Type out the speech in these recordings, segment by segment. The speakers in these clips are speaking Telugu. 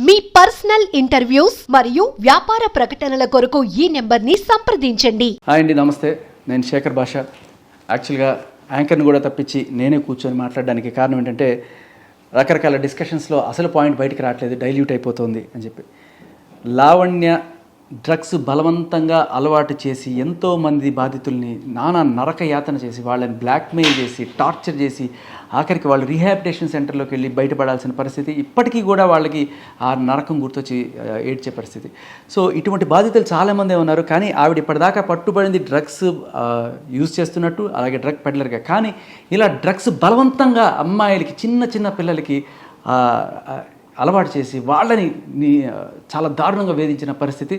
మీ పర్సనల్ ఇంటర్వ్యూస్ మరియు వ్యాపార ప్రకటనల కొరకు ఈ నెంబర్ని సంప్రదించండి. హాయ్ అండి, నమస్తే. నేను శేఖర్ భాష. యాక్చువల్గా యాంకర్ని కూడా తప్పించి నేనే కూర్చొని మాట్లాడడానికి కారణం ఏంటంటే రకరకాల డిస్కషన్స్లో అసలు పాయింట్ బయటికి రావట్లేదు, డైల్యూట్ అయిపోతుంది అని చెప్పి. లావణ్య డ్రగ్స్ బలవంతంగా అలవాటు చేసి ఎంతోమంది బాధితుల్ని నానా నరక యాతన చేసి వాళ్ళని బ్లాక్మెయిల్ చేసి టార్చర్ చేసి ఆఖరికి వాళ్ళు రీహాబిలిటేషన్ సెంటర్లోకి వెళ్ళి బయటపడాల్సిన పరిస్థితి, ఇప్పటికీ కూడా వాళ్ళకి ఆ నరకం గుర్తొచ్చి ఏడ్చే పరిస్థితి. సో ఇటువంటి బాధితులు చాలామంది ఉన్నారు. కానీ ఆవిడ ఇప్పటిదాకా పట్టుబడింది డ్రగ్స్ యూజ్ చేస్తున్నట్టు, అలాగే డ్రగ్ పెడ్లర్గా. కానీ ఇలా డ్రగ్స్ బలవంతంగా అమ్మాయిలకి, చిన్న చిన్న పిల్లలకి అలవాటు చేసి వాళ్ళని చాలా దారుణంగా వేధించిన పరిస్థితి.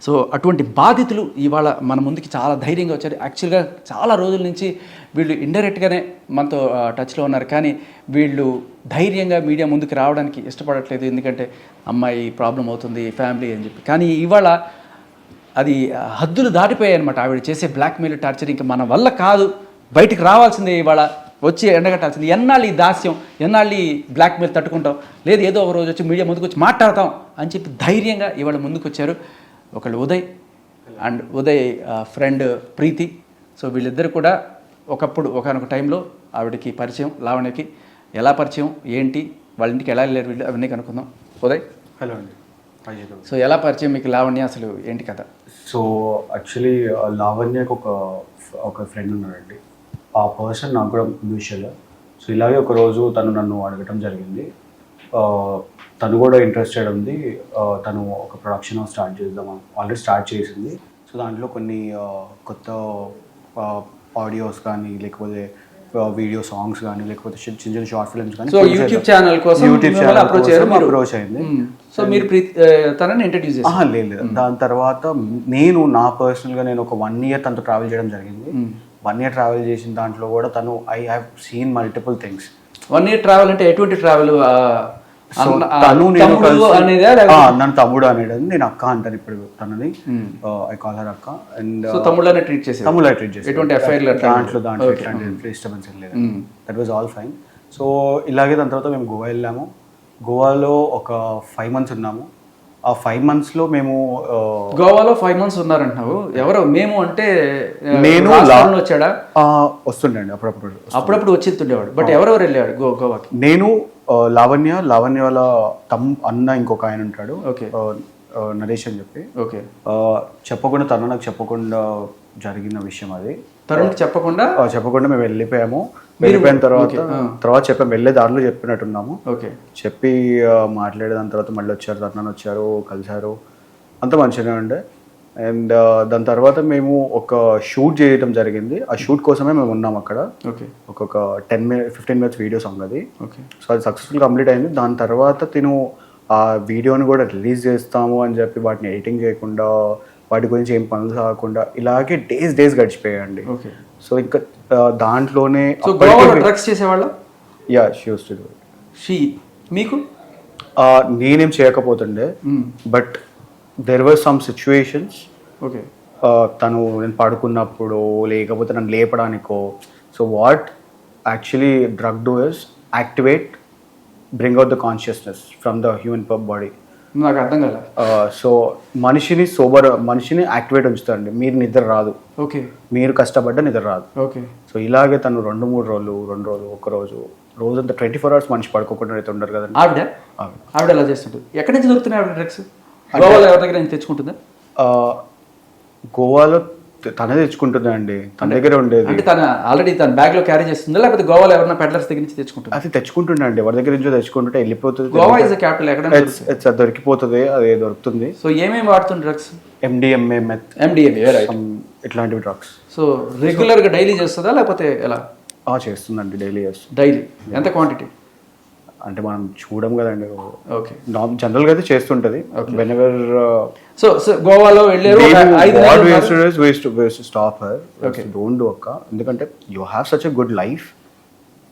సో అటువంటి బాధితులు ఇవాళ మన ముందుకి చాలా ధైర్యంగా వచ్చారు. యాక్చువల్గా చాలా రోజుల నుంచి వీళ్ళు ఇండైరెక్ట్గానే మనతో టచ్లో ఉన్నారు, కానీ వీళ్ళు ధైర్యంగా మీడియా ముందుకు రావడానికి ఇష్టపడట్లేదు. ఎందుకంటే అమ్మాయి ప్రాబ్లం అవుతుంది, ఫ్యామిలీ అని చెప్పి. కానీ ఇవాళ అది హద్దులు దాటిపోయాయి అనమాట. ఆవిడ చేసే బ్లాక్మెయిల్, టార్చర్ ఇంకా మన వల్ల కాదు, బయటికి రావాల్సిందే, ఇవాళ వచ్చి ఎండగట్టాల్సింది. ఎన్నాళ్ళు ఈ దాస్యం, ఎన్నాళ్ళు ఈ బ్లాక్మెయిల్ తట్టుకుంటాం, లేదు ఏదో ఒక రోజు వచ్చి మీడియా ముందుకు వచ్చి మాట్లాడతాం అని చెప్పి ధైర్యంగా ఇవాళ ముందుకు వచ్చారు. ఒకళ్ళు Uday and Uday friend Preeti. So వీళ్ళిద్దరు కూడా ఒకప్పుడు ఒకనొక టైంలో ఆవిడకి పరిచయం, లావణ్యకి ఎలా పరిచయం, ఏంటి, వాళ్ళ ఇంటికి ఎలా వెళ్ళారు వీళ్ళు, అవన్నీ కనుక్కుందాం. ఉదయ్, హలో అండి. సో ఎలా పరిచయం మీకు లావణ్య, అసలు ఏంటి కథ? సో యాక్చువల్లీ లావణ్యకు ఒక ఫ్రెండ్ ఉన్నాడండి. ఆ పర్సన్ నాకు కూడా మ్యూచువల్. సో ఇలాగే ఒకరోజు తను నన్ను అడగటం జరిగింది. తను కూడా ఇంట్రెస్టెడ్ ఉంది. తను ఒక ప్రొడక్షన్ స్టార్ట్ చేద్దాం, ఆల్రెడీ స్టార్ట్ చేసింది. సో దాంట్లో కొన్ని కొత్త ఆడియోస్ కానీ, లేకపోతే వీడియో సాంగ్స్ కానీ, లేకపోతే చిన్న చిన్న షార్ట్ ఫిల్మ్స్ కానీ, సో యూట్యూబ్ ఛానల్ కోసం అప్రోచ్ అయింది. సో మీరు తనని ఇంట్రడ్యూస్ చేశారు? లేదు. దాని తర్వాత నేను పర్సనల్గా నేను ఒక 1 year తనతో ట్రావెల్ చేయడం జరిగింది. 1 year ట్రావెల్ చేసిన దాంట్లో కూడా తను I have seen multiple things. 1 year travel అంటే ఎటువంటి ట్రావెల్? తను నన్ను తమ్ముడు అనేది, నేను అక్క అంటాను ఇప్పుడు తనని. ఐ కాల్ హర్ అక్క. అండ్ తమ్ముళ్ళనే ట్రీట్ చేసి ఎటువంటి ఎఫ్ఐఆర్ దాంట్లో ఎట్లాంటి డిస్టర్బెన్స్ లేదు. That was all fine. So ఇలాగే దాని తర్వాత మేము గోవా వెళ్ళాము. గోవాలో ఒక 5 months ఉన్నాము. ఆ 5 monthsలో మేము గోవాలో 5 months ఉన్నారంటున్నావు. ఎవరో మేము అంటే నేను వచ్చాడా? వస్తుండే అప్పుడప్పుడు వచ్చేస్తుండేవాడు. బట్ ఎవరెవరు వెళ్ళేవాడు గోవాకి? నేను, లావణ్య వాళ్ళ అన్న ఇంకొక ఆయన ఉంటాడు, ఓకే, నరేష్ అని చెప్పి. ఓకే. చెప్పకుండా నాకు చెప్పకుండా జరిగిన విషయం అది. తనకి చెప్పకుండా మేము వెళ్ళిపోయాము. వెళ్ళిపోయిన తర్వాత చెప్పాము, వెళ్ళే దారిలో చెప్పినట్టున్నాము. ఓకే. చెప్పి మాట్లాడే దాని తర్వాత మళ్ళీ వచ్చారు, తరుణ్ వచ్చారు, కలిశారు, అంత మంచిగానే ఉండే. అండ్ దాని తర్వాత మేము ఒక షూట్ చేయడం జరిగింది. ఆ షూట్ కోసమే మేము ఉన్నాం అక్కడ. ఓకే. ఒక్కొక్క 10-15 minutes వీడియో సాంగ్ అది. ఓకే. సో అది సక్సెస్ఫుల్ కంప్లీట్ అయింది. దాని తర్వాత తిను ఆ వీడియోని కూడా రిలీజ్ చేస్తాము అని చెప్పి వాటిని ఎడిటింగ్ చేయకుండా, వాటి గురించి ఏం పనులు కాకుండా ఇలాగే డేస్ గడిచిపోయాయండి. ఓకే. సో ఇంకా దాంట్లోనే డ్రగ్స్ చేసేవాళ్ళ? Yeah, she used to do it. మీకు నేనేం చేయకపోతుండే, but there were some situations. Okay. తను నేను పడుకున్నప్పుడు, లేకపోతే నన్ను లేపడానికో. So what actually drug do is activate, bring out the consciousness from the human body. నాకు అర్థం కాలే. సో మనిషిని యాక్టివేట్ ఉంచుతారండి. మీరు నిద్ర రాదు. ఓకే. మీరు కష్టపడ్డ నిద్ర రాదు. ఓకే. సో ఇలాగే తను 2-3 రోజులు, 2 రోజులు, రోజంతా 24 hours మనిషి పడుకోకుండా అయితే ఉండరు కదండి. ఆవిడ ఎలా చేస్తుంటుంది? ఎక్కడి నుంచి దొరుకుతున్నాయి ఆవిడ డ్రగ్స్? గోవాలో ఎవరి దగ్గర నుంచి తెచ్చుకుంటుందా? గోవాలో తనే తెచ్చుకుంటుందా అండి, తన దగ్గరే ఉండేది. అంటే తన ఆల్రెడీ తన బ్యాగ్ లో క్యారీ చేస్తుందా, లేకపోతే గోవాలో ఎవరైనా పెడ్లర్స్ దగ్గర నుంచి తెచ్చుకుంటుంది? అది తెచ్చుకుంటుండే అండి, ఎవరి దగ్గర నుంచో తెచ్చుకుంటుంటే వెళ్ళిపోతుంది. Goa is the capital. ఎక్కడ దొరికిపోతుంది, అది దొరుకుతుంది. సో ఏమేమి వాడుతుంది డ్రగ్స్? MDMA, మెత్, ఇట్లాంటివి డ్రగ్స్. సో రెగ్యులర్ గా డైలీ చేస్తుందా, లేకపోతే ఎలా? చేస్తుందండి, డైలీ చేస్తుంది. డైలీ ఎంత క్వాంటిటీ అంటే మనం చూడం కదండి. ఓకే. జనరల్గా అయితే చేస్తుంటది. వెనెవర్ సో గోవాలో వెళ్ళారు, స్టాప్ హర్, డోంట్ డూ అక్క. ఎందుకంటే you have such a good life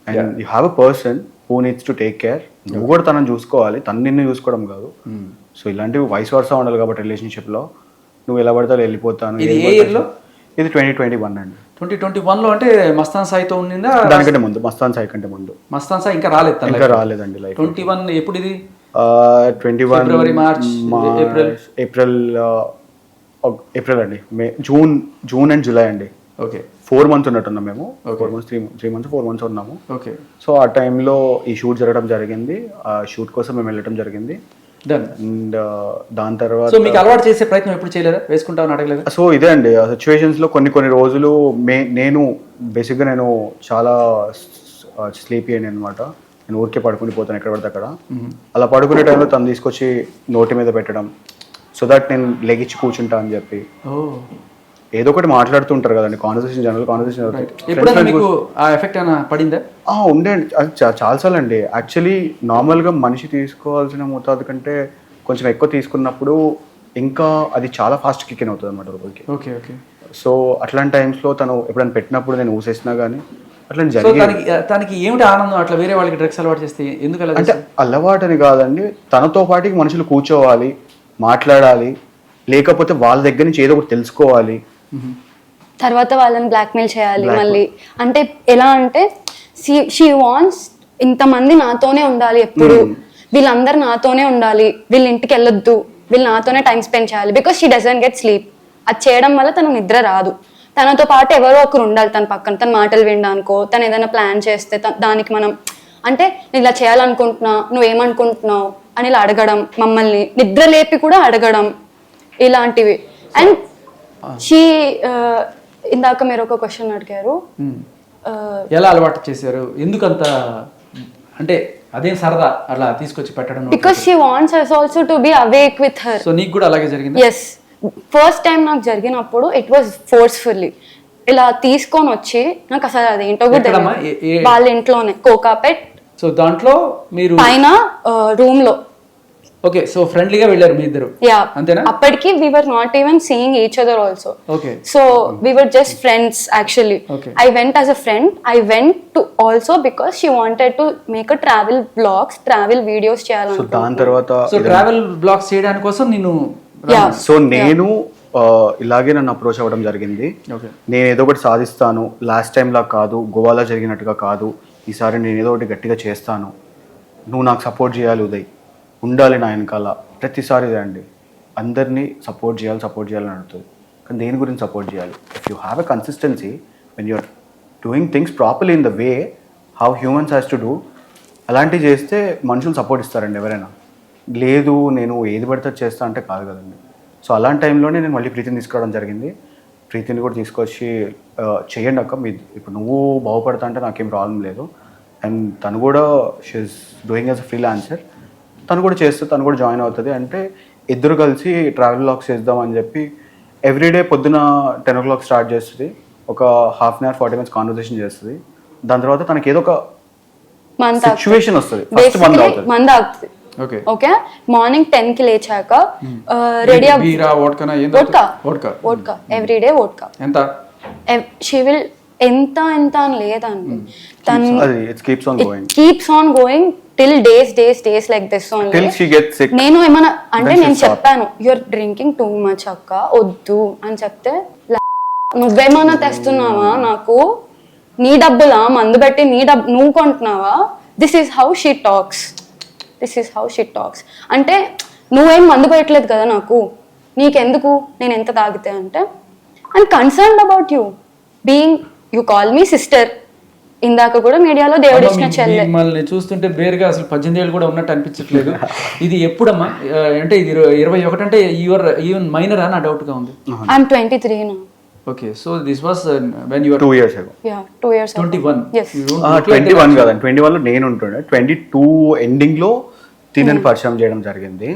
and you have a person who needs to take care. నువ్వు కూడా తనని చూసుకోవాలి, తను నిన్ను చూసుకోవడం కాదు. సో ఇలాంటివి వైస్ వర్సా ఉండాలి కాబట్టి రిలేషన్షిప్లో. నువ్వు ఎలా పడతావు వెళ్ళిపోతాను. ఇది 2021 అండి. 2021లో అంటే మస్తాన్ సాయితో ఉండిందా? దానికంటే ముందు, మస్తాన్ సాయి కంటే ముందు. మస్తాన్ సాయి ఇంకా రాలేదండి. 21 ఎప్పుడు ఇది? 21 February, March, April. ఏప్రిల్ అండి, జూన్ అండ్ జూలై అండి. ఓకే 4 months ఉన్నట్టున్నాం మేము. 4 months 4 months ఉన్నాము. ఓకే. సో ఆ టైంలో ఈ షూట్ జరగడం జరిగింది. ఆ షూట్ కోసం మేము వెళ్ళడం జరిగింది. డన్. అండ్ దాని తర్వాత సో మీకు అలవాటు చేసే ప్రయత్నం ఎప్పుడు చేయలేదా? వేసుకుంటామని అడగలేదా? సో ఇదే అండి ఆ సిచ్యువేషన్స్లో కొన్ని రోజులు నేను బేసిక్గా నేను చాలా స్లీపీ అయ్యాను అనమాట. నేను ఊరికే పడుకుని పోతాను ఎక్కడ పడితే అక్కడ. అలా పడుకునే టైంలో తను తీసుకొచ్చి నోటి మీద పెట్టడం, సో దట్ నేను లెగిచ్చి కూర్చుంటా అని చెప్పి ఏదో ఒకటి మాట్లాడుతుంటారు కదండి, జనరల్ కాన్వర్సేషన్. ఎప్పుడైనా మీకు ఆ ఎఫెక్ట్ అయినా పడిందా? ఉండే అండి, అది చాలాసార్లు అండి. యాక్చువల్లీ నార్మల్గా మనిషి తీసుకోవాల్సిన మోతాదు కంటే కొంచెం ఎక్కువ తీసుకున్నప్పుడు ఇంకా అది చాలా ఫాస్ట్ కిక్ ఇన్ అవుతుంది అనమాట రోజుకి. Okay okay. సో అట్లాంటి టైమ్స్లో తను ఎప్పుడైనా పెట్టినప్పుడు నేను ఊసేసినా కానీ అట్లా సో తనకి ఏమిటి ఆనందం అట్లా వేరే వాళ్ళకి డ్రగ్స్ అలవాటు చేస్తే? ఎందుకు అలా? అంటే అలవాటు అని కాదండి, తనతో పాటుకి మనుషులు కూర్చోవాలి, మాట్లాడాలి, లేకపోతే వాళ్ళ దగ్గర నుంచి ఏదో ఒకటి తెలుసుకోవాలి, తర్వాత వాళ్ళని బ్లాక్మెయిల్ చేయాలి మళ్ళీ. అంటే ఎలా అంటే షీ వాంట్స్ ఇంతమంది నాతోనే ఉండాలి ఎప్పుడు, వీళ్ళందరూ నాతోనే ఉండాలి, వీళ్ళ ఇంటికి వెళ్ళొద్దు, వీళ్ళు నాతోనే టైం స్పెండ్ చేయాలి. Because she doesn't get sleep. అది చేయడం వల్ల తను నిద్ర రాదు. తనతో పాటు ఎవరో ఒకరు ఉండాలి తన పక్కన, తన మాటలు వినడానికో, తను ఏదైనా ప్లాన్ చేస్తే దానికి మనం అంటే నేను ఇలా చేయాలనుకుంటున్నా, నువ్వేమనుకుంటున్నావు అని ఇలా అడగడం, మమ్మల్ని నిద్ర లేపి కూడా అడగడం, ఇలాంటివి. అండ్ షీ ఇందాక మీరు ఒక క్వశ్చన్ అడిగారు, ఎలా అలవాటు చేశారు, ఎందుకంత అంటే అదేం సరదా అలా తీసుకొచ్చి పెట్టడం? Because she wants us also to be awake with her. So నీకు కూడా అలాగే జరిగింది? ఎస్, ఫస్ట్ టైం నాకు జరిగినప్పుడు ఇట్ వాజ్ ఫోర్స్ఫుల్లీ ఇలా తీసుకొని వచ్చి, నాకు అసలు అదేంటో కూడా తెలియదు. వాళ్ళ ఇంట్లోనే కోకాపేట్. సో దాంట్లో మీరు పైన రూమ్ లో. ఓకే. సో ఫ్రెండ్లీగా వెళ్ళారు మీ ఇద్దరు? యా. అంతేనా? అప్పటికి we were not even seeing each other also. Okay. So we were just friends actually. Okay. I went as a friend. I went to also because she wanted to make a travel vlogs, travel videos so చేయాలనుకుంటున్నాను. దాని తర్వాత సో ట్రావెల్ బ్లాగ్స్ చేయడానికి కోసం నేను సో నేను ఇలాగే నన్ను అప్రోచ్ అవ్వడం జరిగింది. నేను ఏదో ఒకటి సాధిస్తాను, లాస్ట్ టైంలా కాదు, గోవాలో జరిగినట్టుగా కాదు, ఈసారి నేను ఏదో ఒకటి గట్టిగా చేస్తాను, నువ్వు నాకు సపోర్ట్ చేయాలి ఉదయ్, ఉండాలి నా వెనకాల. ప్రతిసారి ఇదే అండి, అందరినీ సపోర్ట్ చేయాలని అడుగుతుంది. కానీ దేని గురించి సపోర్ట్ చేయాలి? If you have a consistency when you're doing things properly in the way how humans has to do, అలాంటివి చేస్తే మనుషులు సపోర్ట్ ఇస్తారండి ఎవరైనా. లేదు నేను ఏది పడితే చేస్తా అంటే కాదు కదండి. సో అలాంటి టైంలోనే నేను మళ్ళీ ప్రీతిని తీసుకురావడం జరిగింది. ప్రీతిని కూడా తీసుకొచ్చి చేయండి అక్క, ఇప్పుడు నువ్వు బాగుపడతా అంటే నాకేం ప్రాబ్లం లేదు. అండ్ తను కూడా she is doing as a freelancer, తను కూడా చేస్తే తను కూడా జాయిన్ అవుతుంది అంటే ఇద్దరు కలిసి ట్రావెల్ వ్లాగ్స్ చేద్దాం అని చెప్పి ఎవ్రీడే పొద్దున 10 o'clock స్టార్ట్ చేస్తుంది. ఒక half an hour 40 minutes conversation చేస్తుంది. దాని తర్వాత తనకి ఏదో ఒక సిచ్యువేషన్ వస్తుంది, ఫస్ట్ మంద అవుతుంది. ఓకే. మార్నింగ్ 10 కి లేచాక రెడీ వోడ్కా ఎవ్రీడే వోడ్కా. ఎంత? షీ విల్ ఎంత అని లేదండి, తను keeps on going till days like this only. Till she gets sick. నేను ఏమన్నా అంటే నేను చెప్పాను యూఆర్ డ్రింకింగ్ టూ మచ్ అక్క, వద్దు అని చెప్తే నువ్వేమన్నా తెస్తున్నావా నాకు, నీ డబ్బులా మందు పెట్టి నీ డబ్బు నువ్వు కొంటున్నావా, this is how she talks. అంటే నువ్వేం మందు పెట్టలేదు కదా నాకు, నీకెందుకు నేను ఎంత తాగితే అంటే I'm concerned about you being, you call me sister. ఇందాక కూడా మీడియాలో దేవుడు ఇచ్చిన చెల్లె. మిమ్మల్ని చూస్తుంటే బేరుగా అసలు 18 ఏళ్ళు కూడా ఉన్నట్టు అనిపించట్లేదు. ఇది ఎప్పుడమ్మా అంటే ఇది 21 అంటే యువర్ ఈవెన్ మైనర్ అని నా డౌట్ గా ఉంది. I'm 23 now. Okay. So this was when you are 2 years ago. Yeah, 2 years ago. 21. Yes. 21 కాదండి, 21 లో నేను ఉంటుండే. 22 ఎండింగ్ లో తినని పరిచయం చేయడం జరిగింది.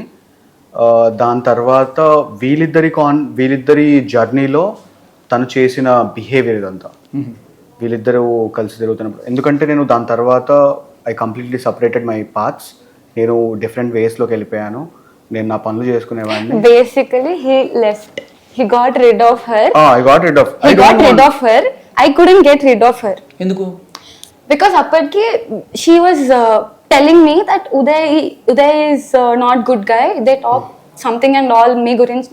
దాని తర్వాత వీళ్ళిద్దరి జర్నీలో తను చేసిన బిహేవియర్ ఇదంతా, వీళ్ళిద్దరూ కలిసి తిరుగుతున్నప్పుడు. ఎందుకంటే నేను దాని తర్వాత I completely separated my paths. నేను డిఫరెంట్ వేస్లోకి వెళ్ళిపోయాను. నేను నా పనులు చేసుకునేవాడిని. Basically he left, he got rid of her. I got rid of her. I couldn't get rid of her. ఎందుకు? Because అప్పటికి she was telling me that Uday is not good guy, they talk something and all,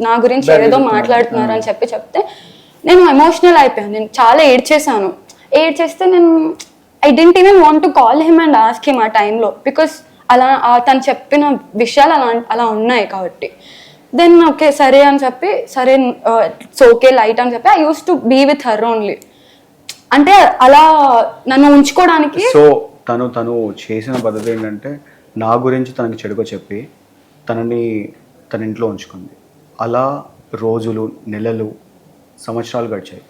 నా గురించి ఏదో మాట్లాడుతున్నారు అని చెప్తే నేను ఎమోషనల్ అయిపోయాను. నేను చాలా ఏడ్చేస్తే నేను I didn't even want to call him and ask him ఆ టైంలో, బికాస్ అలా తను చెప్పిన విషయాలు అలా ఉన్నాయి కాబట్టి దెన్ ఓకే సరే అని చెప్పి సరే ఇట్స్ ఓకే లైట్ అని చెప్పి I use to be with her only. అంటే అలా నన్ను ఉంచుకోవడానికి. సో తను చేసిన పద్ధతి ఏంటంటే నా గురించి తనకి చెడుగా చెప్పి తన ఇంట్లో ఉంచుకుంది. అలా రోజులు, నెలలు, సంవత్సరాలు గడిచాయి.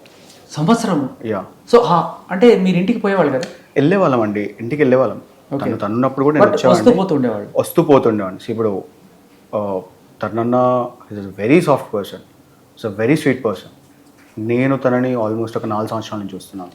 సంవత్సరం? యా. సో అంటే మీరు ఇంటికి పోయేవాళ్ళు కదా? వెళ్ళేవాళ్ళం అండి, ఇంటికి వెళ్ళేవాళ్ళం. తను ఉన్నప్పుడు కూడా నేను వస్తూ పోతుండేవాడిని. ఇప్పుడు తనన్న is a very soft person, it's a very sweet person. నేను తనని ఆల్మోస్ట్ ఒక 4 సంవత్సరాల నుంచి చూస్తున్నాను.